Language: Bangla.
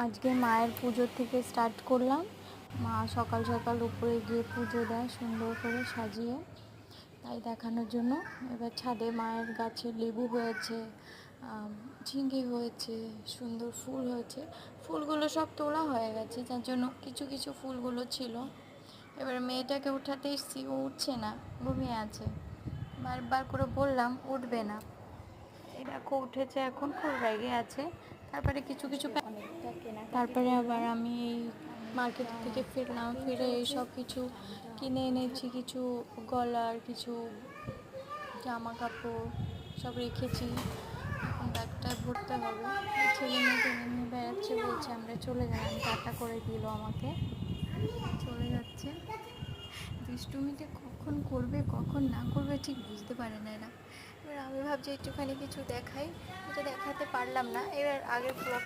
আজকে মায়ের পুজো থেকে স্টার্ট করলাম। মা সকাল সকাল উপরে গিয়ে পুজো দেয় সুন্দর করে সাজিয়ে, তাই দেখানোর জন্য। এবার ছাদে মায়ের গাছে লেবু হয়েছে, ঝিঙ্গে হয়েছে, সুন্দর ফুল হয়েছে। ফুলগুলো সব তোলা হয়ে গেছে, যার জন্য কিছু কিছু ফুলগুলো ছিল। এবার মেয়েটাকে উঠাতে এসেছি, ও উঠছে না, ঘুমিয়ে আছে। বারবার করে বললাম, উঠবে না। এই দেখো উঠেছে, এখন খুব রেগে আছে। তারপরে কিছু কিছু তারপরে আবার আমি এই মার্কেট থেকে ফিরলাম, ফিরে এই সব কিছু কিনে এনেছি। কিছু গলার, কিছু জামা কাপড় সব রেখেছি। এখন ব্যাগটায় ভরতে হবে। ছেলে মেয়েকে নিয়ে বেড়াচ্ছে, বলছে আমরা চলে গেলাম, টাটা করে দিল আমাকে, চলে যাচ্ছে। দুষ্টুমিটা কখন করবে কখন না করবে ঠিক বুঝতে পারে না এরা। এবার আমি ভাবছি একটুখানি কিছু দেখাই, এটা দেখাতে পারলাম না। এবার আগের ব্লকে